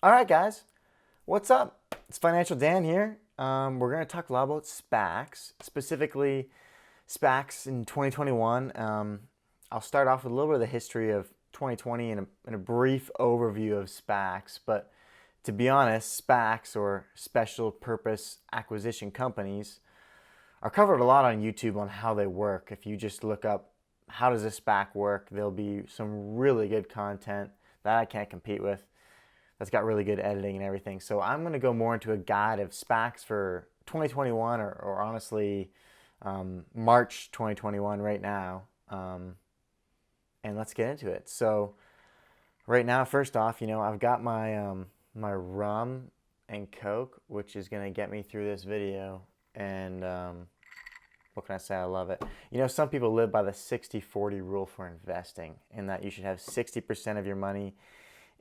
All right, guys, what's up? It's Financial Dan here. We're going to talk a lot about SPACs, specifically SPACs in 2021. I'll start off with a little bit of the history of 2020 and a brief overview of SPACs. But to be honest, SPACs, or special purpose acquisition companies, are covered a lot on YouTube on how they work. If you just look up how does a SPAC work, there'll be some really good content that I can't compete with, that's got really good editing and everything. So I'm going to go more into a guide of SPACs for 2021 or honestly March 2021 right now. And let's get into it. So right now, first off, I've got my my rum and Coke, which is going to get me through this video. And what can I say? I love it. Some people live by the 60-40 rule for investing, in that you should have 60% of your money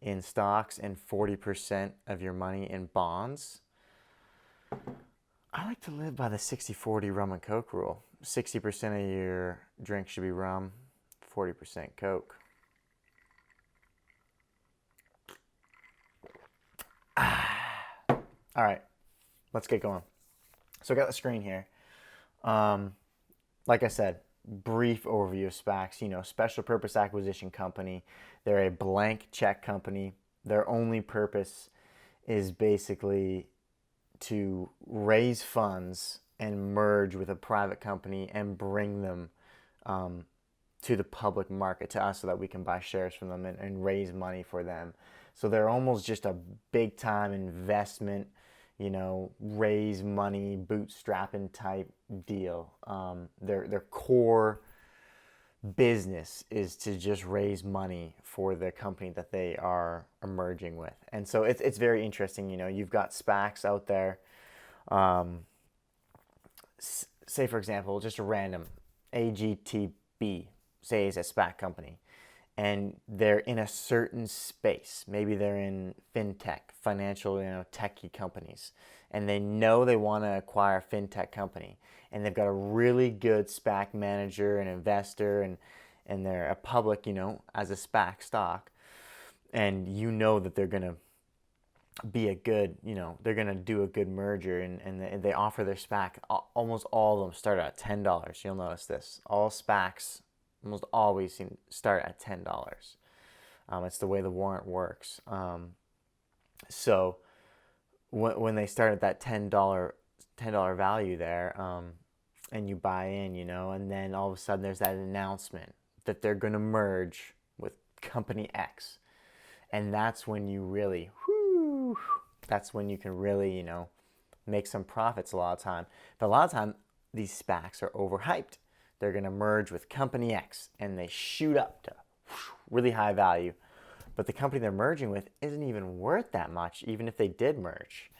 in stocks and 40% of your money in bonds. I like to live by the 60-40 rum and Coke rule. 60% of your drink should be rum, 40% Coke. All right, let's get going. So I got the screen here. Like I said, brief overview of SPACs. Special purpose acquisition company. They're a blank check company. Their only purpose is basically to raise funds and merge with a private company and bring them to the public market, to us, so that we can buy shares from them and raise money for them. So they're almost just a big time investment, raise money, bootstrapping type deal. Their core business is to just raise money for the company that they are merging with. And so it's very interesting. You've got SPACs out there. Say, for example, just a random AGTB, say, is a SPAC company, and they're in a certain space. Maybe they're in fintech, financial, techie companies, and they know they want to acquire a fintech company, and they've got a really good SPAC manager and investor, and they're a public, as a SPAC stock, and that they're going to be a good, they're going to do a good merger, and they offer their SPAC. Almost all of them start at $10. You'll notice this. All SPACs almost always start at $10. It's the way the warrant works. So when they start at that $10 value there, and you buy in, and then all of a sudden there's that announcement that they're going to merge with company X, and that's when you really, that's when you can really, make some profits a lot of time. But a lot of time, these SPACs are overhyped. They're going to merge with company X, and they shoot up to really high value. But the company they're merging with isn't even worth that much, even if they did merge.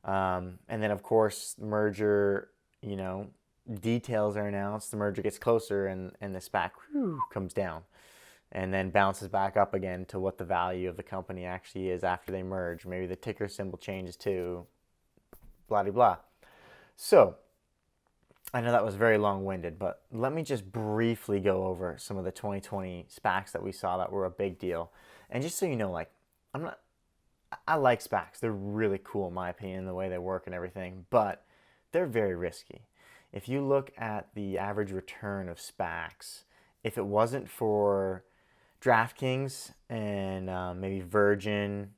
And then, of course, merger, details are announced. The merger gets closer, and the SPAC comes down, and then bounces back up again to what the value of the company actually is after they merge. Maybe the ticker symbol changes to blah, blah, blah. So I know that was very long-winded, but let me just briefly go over some of the 2020 SPACs that we saw that were a big deal. And just so you know, I like SPACs. They're really cool, in my opinion, the way they work and everything, but they're very risky. If you look at the average return of SPACs, if it wasn't for DraftKings and maybe Virgin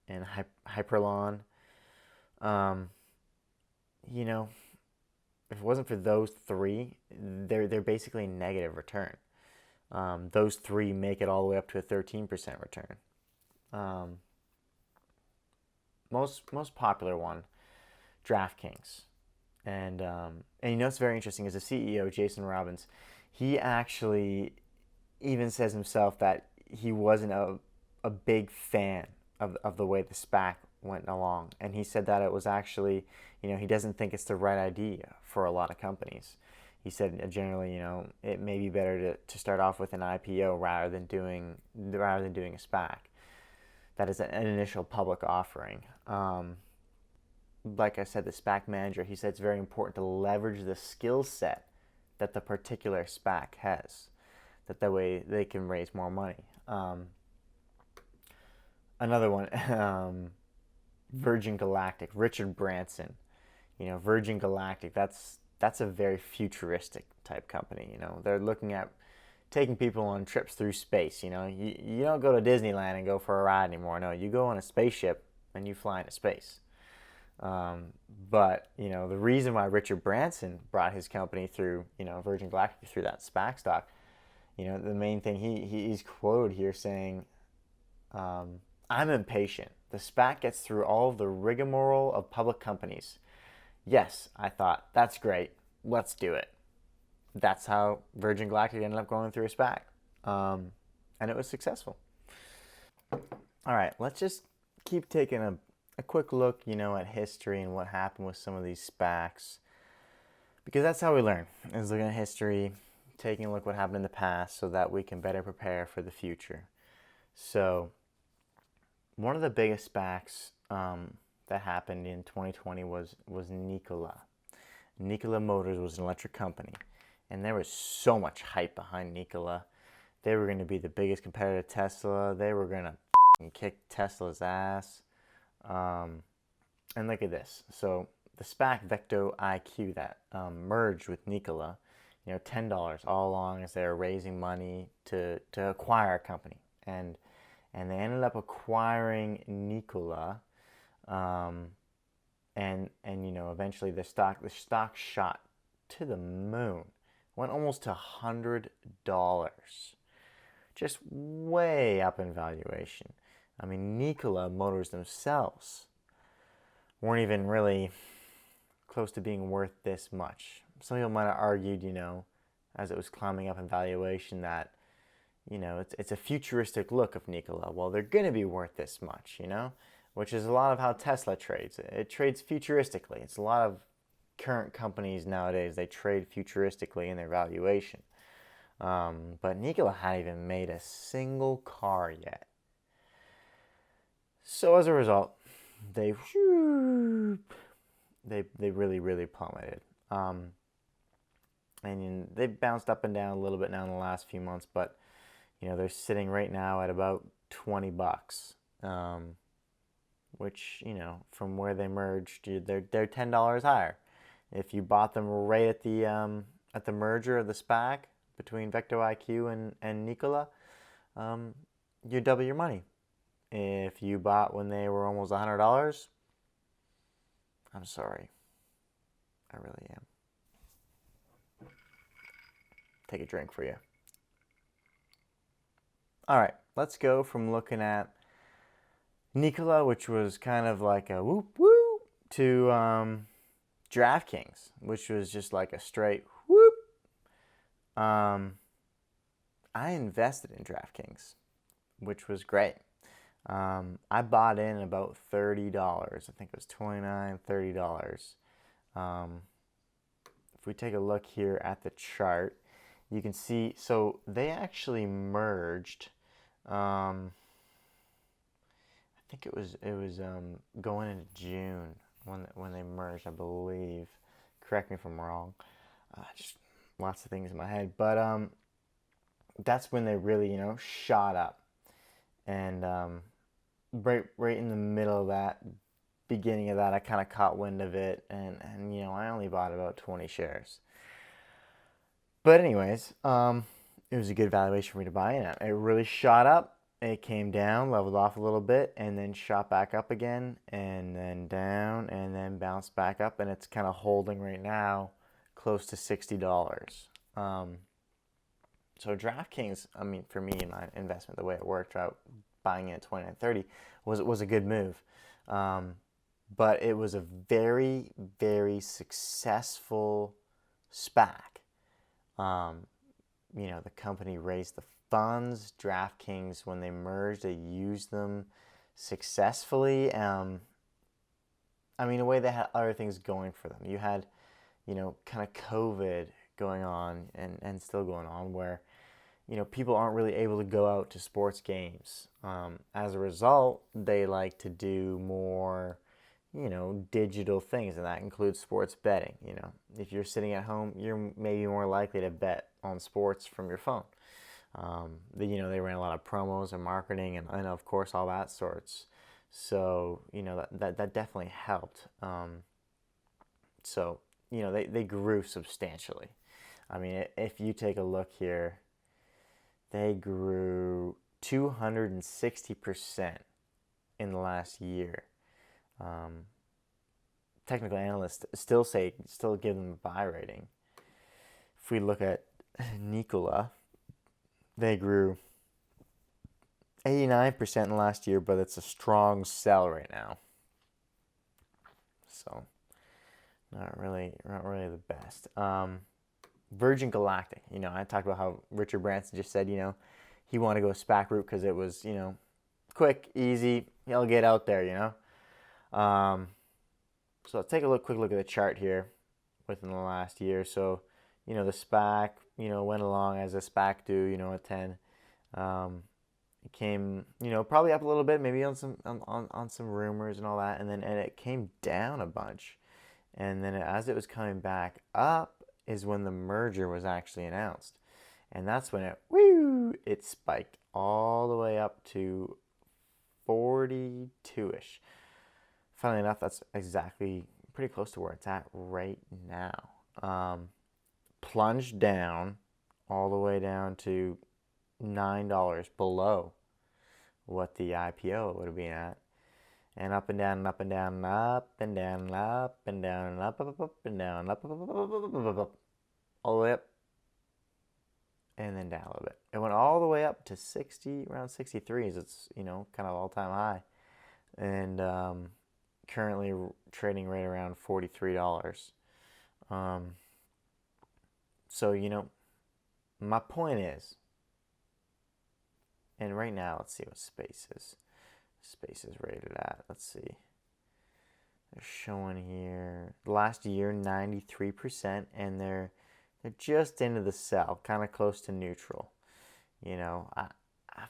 and Hyperlon, if it wasn't for those three, they're basically a negative return. Those three make it all the way up to a 13% return. Most popular one, DraftKings, and what's very interesting is the CEO, Jason Robbins. He actually even says himself that he wasn't a big fan of the way the SPAC went along, and he said that it was actually, he doesn't think it's the right idea for a lot of companies. He said generally, it may be better to start off with an IPO rather than doing a SPAC. That is an initial public offering. Like I said, the SPAC manager, he said it's very important to leverage the skill set that the particular SPAC has, that way they can raise more money. Another one, Virgin Galactic, Richard Branson. Virgin Galactic. That's a very futuristic type company. They're looking at taking people on trips through space. You don't go to Disneyland and go for a ride anymore. No, you go on a spaceship and you fly into space. But the reason why Richard Branson brought his company through, Virgin Galactic through that SPAC stock, the main thing he's quoted here saying, "I'm impatient. The SPAC gets through all of the rigmarole of public companies. Yes, I thought that's great. Let's do it." That's how Virgin Galactic ended up going through a SPAC, and it was successful. All right, let's just keep taking a quick look, at history and what happened with some of these SPACs, because that's how we learn, is looking at history, taking a look what happened in the past so that we can better prepare for the future. So one of the biggest SPACs that happened in 2020 was Nikola. Nikola Motors was an electric company, and there was so much hype behind Nikola. They were going to be the biggest competitor to Tesla. They were going to kick Tesla's ass. And look at this. So the SPAC Vecto IQ that merged with Nikola, $10 all along as they were raising money to acquire a company. And they ended up acquiring Nikola. And eventually the stock shot to the moon, went almost to $100, just way up in valuation. I mean, Nikola Motors themselves weren't even really close to being worth this much. Some people might have argued, as it was climbing up in valuation, that it's a futuristic look of Nikola. Well, they're going to be worth this much, which is a lot of how Tesla trades. It trades futuristically. It's a lot of current companies nowadays, they trade futuristically in their valuation. But Nikola hadn't even made a single car yet. So as a result, they really, really plummeted. And they bounced up and down a little bit now in the last few months, but they're sitting right now at about $20, which from where they merged, they're $10 higher. If you bought them right at the merger of the SPAC between Vecto IQ and Nikola, you double your money. If you bought when they were almost $100, I'm sorry, I really am. Take a drink for you. All right, let's go from looking at Nikola, which was kind of like a whoop whoop, to DraftKings, which was just like a straight whoop. I invested in DraftKings, which was great. I bought in about $30. I think it was $29, $30. If we take a look here at the chart, you can see, so they actually merged. I think it was going into June when they merged, I believe. Correct me if I'm wrong. Just lots of things in my head, but that's when they really shot up, and right in the middle of that, beginning of that, I kind of caught wind of it, and I only bought about 20 shares. But anyways, it was a good valuation for me to buy in at. It really shot up. It came down, leveled off a little bit, and then shot back up again, and then down, and then bounced back up, and it's kind of holding right now close to $60. So DraftKings, I mean, for me, in my investment, the way it worked out, buying it at $29.30 was a good move. But it was a very, very successful SPAC. The company raised the funds. DraftKings, when they merged, they used them successfully. A way they had other things going for them. You had, kind of COVID going on and still going on, where, people aren't really able to go out to sports games. As a result, they like to do more, digital things, and that includes sports betting. If you're sitting at home, you're maybe more likely to bet on sports from your phone. They ran a lot of promos and marketing and of course all that sorts. So that definitely helped. So they grew substantially. I mean, if you take a look here, they grew 260% in the last year. Technical analysts still give them a buy rating. If we look at Nikola, they grew 89% in the last year, but it's a strong sell right now. So not really the best. Virgin Galactic, I talked about how Richard Branson just said, he wanted to go SPAC route because it was, quick, easy, he'll get out there, So let's take a quick look at the chart here within the last year. So, the SPAC, went along as a SPAC do, at 10. It came, probably up a little bit, maybe on some rumors and all that, and it came down a bunch. And then as it was coming back up is when the merger was actually announced. And that's when it spiked all the way up to 42-ish. Funnily enough, that's exactly pretty close to where it's at right now. Plunged down all the way down to $9 below what the IPO would have been at. And up and down and up and down and up and down and up and down and up and down, up, all the way up, and then down a little bit. It went all the way up to 60, around 63s. It's, kind of all-time high. And currently trading right around $43. So, my point is, and right now, let's see what Space is. Space is rated at. Let's see. They're showing here last year 93%, and they're just into the sell, kind of close to neutral. I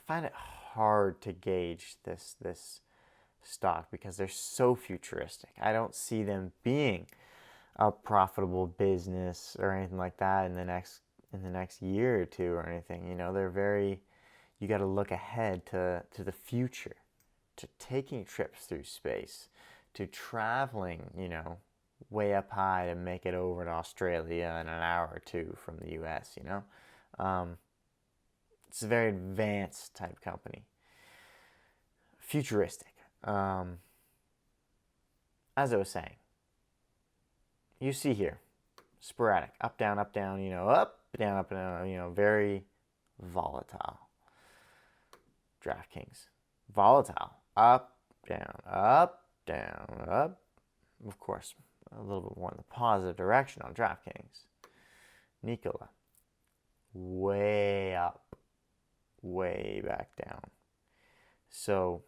find it hard to gauge this stock because they're so futuristic. I don't see them being a profitable business or anything like that in the next year or two or anything. They're very. You got to look ahead to the future, to taking trips through space, to traveling, way up high to make it over to Australia in an hour or two from the U.S., It's a very advanced type company. Futuristic. As I was saying, you see here, sporadic, up, down, up, down, up, down, very volatile. DraftKings, volatile, up, down, up, down, up. Of course, a little bit more in the positive direction on DraftKings. Nikola, way up, way back down. So,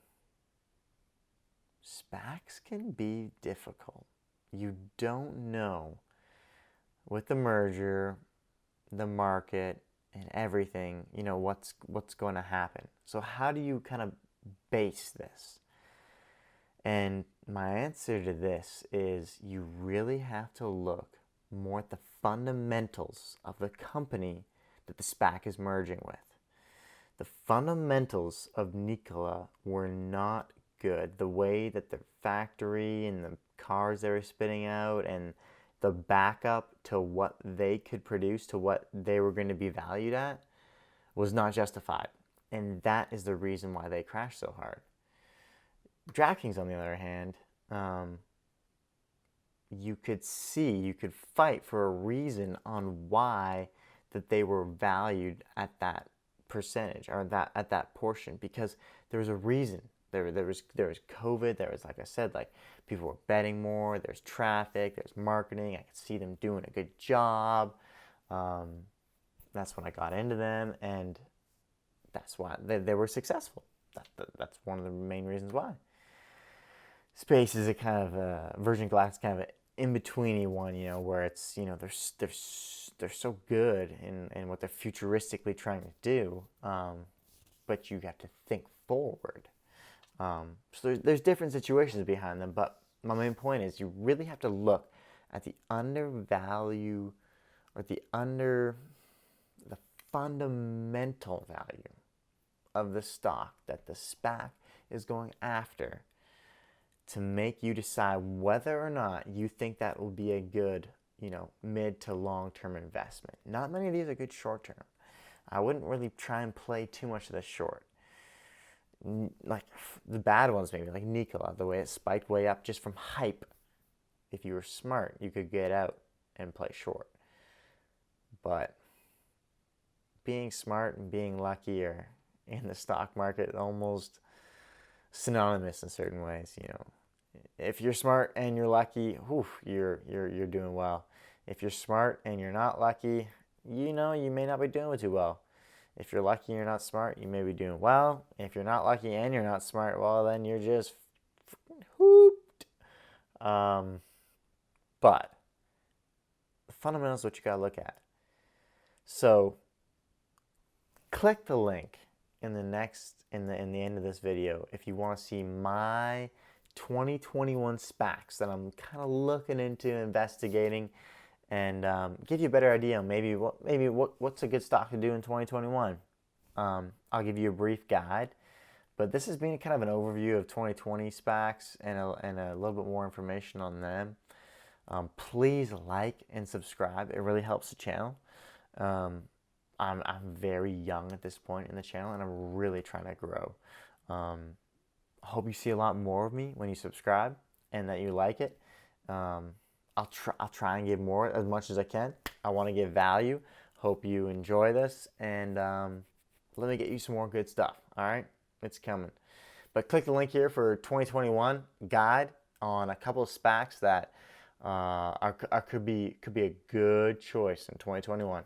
SPACs can be difficult. You don't know with the merger, the market, and everything, what's going to happen. So how do you kind of base this? And my answer to this is you really have to look more at the fundamentals of the company that the SPAC is merging with. The fundamentals of Nikola were not good. The way that the factory and the cars they were spitting out and the backup to what they could produce, to what they were going to be valued at, was not justified. And that is the reason why they crashed so hard. DraftKings, on the other hand, you could fight for a reason on why that they were valued at that percentage or at that portion, because there was a reason. There was COVID. There was, like I said, like people were betting more. There's traffic. There's marketing. I could see them doing a good job. That's when I got into them, and that's why they were successful. That's one of the main reasons why. Space is a kind of Virgin Galactic, kind of an in-betweeny one, where it's they're so good in what they're futuristically trying to do, but you have to think forward. So there's different situations behind them, but my main point is you really have to look at the undervalue or the fundamental value of the stock that the SPAC is going after to make you decide whether or not you think that will be a good, mid to long-term investment. Not many of these are good short-term. I wouldn't really try and play too much of the short. Like the bad ones, maybe like Nikola, the way it spiked way up just from hype. If you were smart, you could get out and play short. But being smart and being lucky are in the stock market almost synonymous in certain ways. If you're smart and you're lucky, you're doing well. If you're smart and you're not lucky, you may not be doing too well. If you're lucky and you're not smart, you may be doing well. If you're not lucky and you're not smart, well, then you're just hooped. But the fundamentals is what you got to look at. So click the link in the end of this video if you want to see my 2021 SPACs that I'm kind of looking into investigating, and give you a better idea what's a good stock to do in 2021. I'll give you a brief guide, but this has been kind of an overview of 2020 SPACs and a little bit more information on them. Please like and subscribe. It really helps the channel. I'm very young at this point in the channel, and I'm really trying to grow. Hope you see a lot more of me when you subscribe and that you like it. I'll try and give more as much as I can. I want to give value. Hope you enjoy this, and let me get you some more good stuff. All right, it's coming. But click the link here for 2021 guide on a couple of SPACs that could be a good choice in 2021.